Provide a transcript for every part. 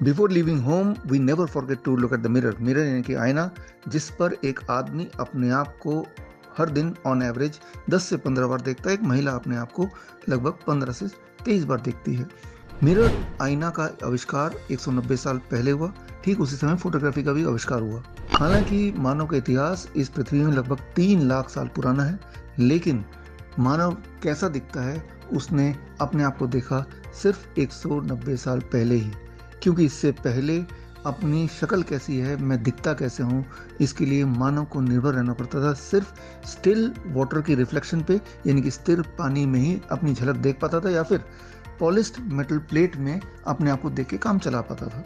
Before leaving home we never forget to look at the mirror. Mirror यानी कि आईना, जिस पर एक आदमी अपने आप को हर दिन ऑन एवरेज 10 से 15 बार देखता है। एक महिला अपने आप को लगभग 15 से 23 बार देखती है। मिरर आईना का आविष्कार 190 साल पहले हुआ। ठीक उसी समय फोटोग्राफी का भी आविष्कार हुआ। हालांकि मानव का इतिहास इस पृथ्वी में लगभग 3 लाख साल पुराना है, लेकिन मानव कैसा दिखता है उसने अपने आप को देखा सिर्फ 190 साल पहले ही। क्योंकि इससे पहले अपनी शक्ल कैसी है, मैं दिखता कैसे हूँ, इसके लिए मानव को निर्भर रहना पड़ता था सिर्फ स्टिल वाटर की रिफ्लेक्शन पे, यानी कि स्थिर पानी में ही अपनी झलक देख पाता था, या फिर पॉलिश्ड मेटल प्लेट में अपने आप को देख के काम चला पाता था।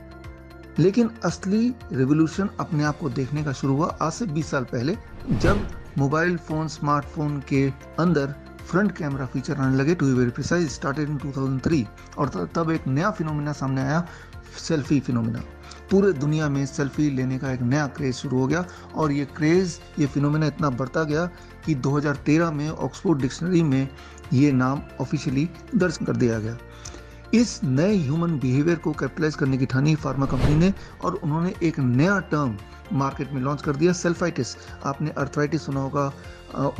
लेकिन असली रिवोल्यूशन अपने आप को देखने का शुरू हुआ आज से 20 साल पहले, जब मोबाइल फोन, स्मार्टफोन के अंदर फ्रंट कैमरा फीचर आने लगे। To be very precise, started in 2003। और तब एक नया फिनोमिना सामने आया, सेल्फी फिनोमिना। पूरे दुनिया में सेल्फी लेने का एक नया क्रेज शुरू हो गया, और ये क्रेज, ये फिनोमिना इतना बढ़ता गया कि 2013 में ऑक्सफोर्ड डिक्शनरी में ये नाम ऑफिशियली दर्ज कर दिया गया। इस नए ह्यूमन बिहेवियर को कैपिटलाइज करने की ठानी फार्मा कंपनी ने, और उन्होंने एक नया टर्म मार्केट में लॉन्च कर दिया, सेल्फाइटिस। आपने अर्थराइटिस सुना होगा,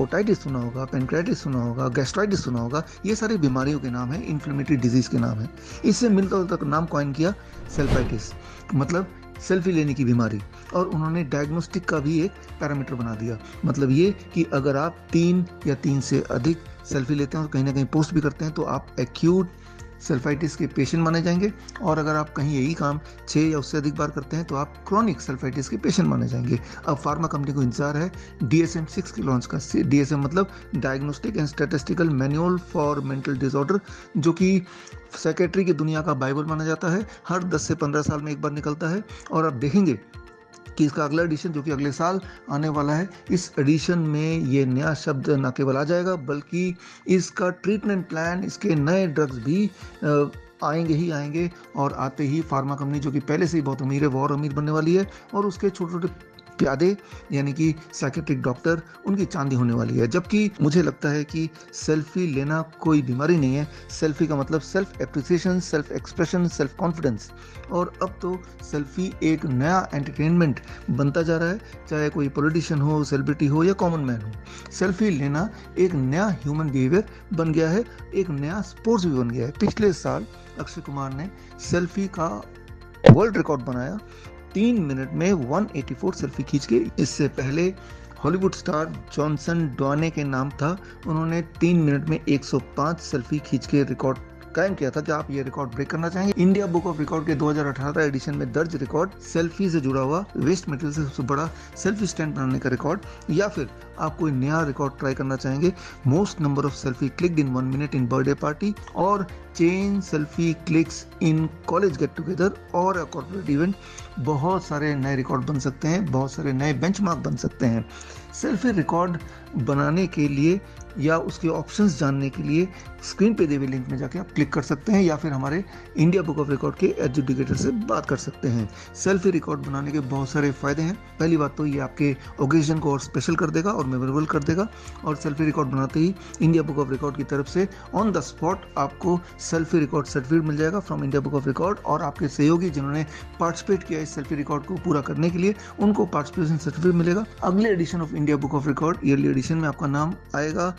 ओटाइटिस सुना होगा, पेनक्राइटिस सुना होगा, गैस्ट्राइटिस सुना होगा। ये सारी बीमारियों के नाम है, इन्फ्लेमेटरी डिजीज के नाम है। इससे मिलता जुलता नाम कॉइन किया सेल्फाइटिस, मतलब सेल्फी लेने की बीमारी। और उन्होंने डायग्नोस्टिक का भी एक पैरामीटर बना दिया। मतलब ये कि अगर आप 3 या 3 से अधिक सेल्फी लेते हैं और कहीं ना कहीं पोस्ट भी करते हैं तो आप एक्यूट सेल्फाइटिस के पेशेंट माने जाएंगे, और अगर आप कहीं यही काम 6 या उससे अधिक बार करते हैं तो आप क्रॉनिक सेल्फाइटिस के पेशेंट माने जाएंगे। अब फार्मा कंपनी को इंतजार है DSM-6 के लॉन्च का। DSM मतलब diagnostic and statistical manual for mental disorder, जो कि साइकेट्री की दुनिया का बाइबल माना जाता है। हर 10 से 15 साल में एक बार निकलता है, और आप देखेंगे कि इसका अगला एडिशन जो कि अगले साल आने वाला है, इस एडिशन में ये नया शब्द न केवल आ जाएगा, बल्कि इसका ट्रीटमेंट प्लान, इसके नए ड्रग्स भी आएंगे ही आएंगे। और आते ही फार्मा कंपनी, जो कि पहले से ही बहुत अमीर है, वो और अमीर बनने वाली है, और उसके छोटे छोटे प्यादे यानी कि साइकेट्रिक डॉक्टर, उनकी चांदी होने वाली है। जबकि मुझे लगता है कि सेल्फी लेना कोई बीमारी नहीं है। सेल्फी का मतलब self appreciation, self expression, self confidence. और अब तो सेल्फी एक नया एंटरटेनमेंट बनता जा रहा है, चाहे कोई पॉलिटिशियन हो, सेलिब्रिटी हो या कॉमन मैन हो। सेल्फी लेना एक नया ह्यूमन बिहेवियर बन गया है, एक नया स्पोर्ट्स भी बन गया है। पिछले साल अक्षय कुमार ने सेल्फी का वर्ल्ड रिकॉर्ड बनाया, 3 मिनट में 184 सेल्फी खींच के। इससे पहले हॉलीवुड स्टार जॉनसन डॉने के नाम था, उन्होंने 3 मिनट में 105 सेल्फी खींच के रिकॉर्ड कायम किया था। क्या आप ये रिकॉर्ड ब्रेक करना चाहेंगे? इंडिया बुक ऑफ रिकॉर्ड के 2018 एडिशन में दर्ज रिकॉर्ड, सेल्फी से जुड़ा हुआ वेस्ट मटेरियल से सबसे बड़ा सेल्फी स्टैंड बनाने का रिकॉर्ड, या फिर आप कोई नया रिकॉर्ड ट्राई करना चाहेंगे, most number of selfie clicked in 1 minute in birthday party, और chain selfie clicks in college get together और कॉर्पोरेट इवेंट। बहुत सारे नए रिकॉर्ड बन सकते हैं, बहुत सारे नए बेंचमार्क बन सकते हैं। सेल्फी रिकॉर्ड बनाने के लिए या उसके ऑप्शंस जानने के लिए स्क्रीन पे दिए हुए लिंक में जाके आप क्लिक कर सकते हैं, या फिर हमारे इंडिया बुक ऑफ रिकॉर्ड के एजुकेटर से बात कर सकते हैं। सेल्फी रिकॉर्ड बनाने के बहुत सारे फायदे हैं। पहली बात तो ये आपके ओकेजन को और स्पेशल कर देगा और मेमोरेबल कर देगा, और सेल्फी रिकॉर्ड बनाते ही इंडिया बुक ऑफ रिकॉर्ड की तरफ से ऑन द स्पॉट आपको सेल्फी रिकॉर्ड सर्टिफिकेट मिल जाएगा from India book of record, और आपके सहयोगी जिन्होंने पार्टिसिपेट किया इस सेल्फी रिकॉर्ड को पूरा करने के लिए, उनको पार्टिसिपेशन सर्टिफिकेट मिलेगा। अगले edition of India book of record, yearly edition में आपका नाम आएगा,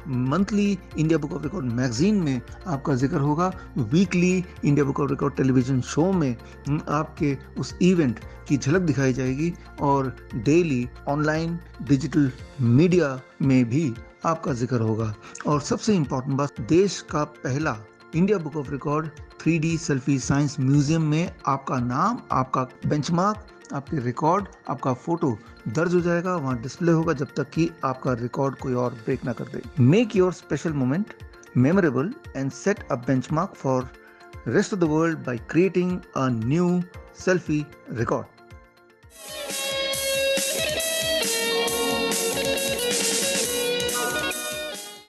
monthly India book of record magazine में आपका जिक्र होगा, weekly India book of record television show में आपके उस इवेंट की झलक दिखाई जाएगी, और डेली ऑनलाइन डिजिटल मीडिया में भी आपका जिक्र होगा। और सबसे इंपॉर्टेंट बात, देश का पहला India book of record 3D selfie science museum में आपका नाम, आपका बेंचमार्क, आपके रिकॉर्ड, आपका फोटो दर्ज हो जाएगा, वहां डिस्प्ले होगा जब तक कि आपका रिकॉर्ड कोई और ब्रेक ना कर दे। Make your special moment memorable and set a benchmark for rest of the world by creating a new selfie record.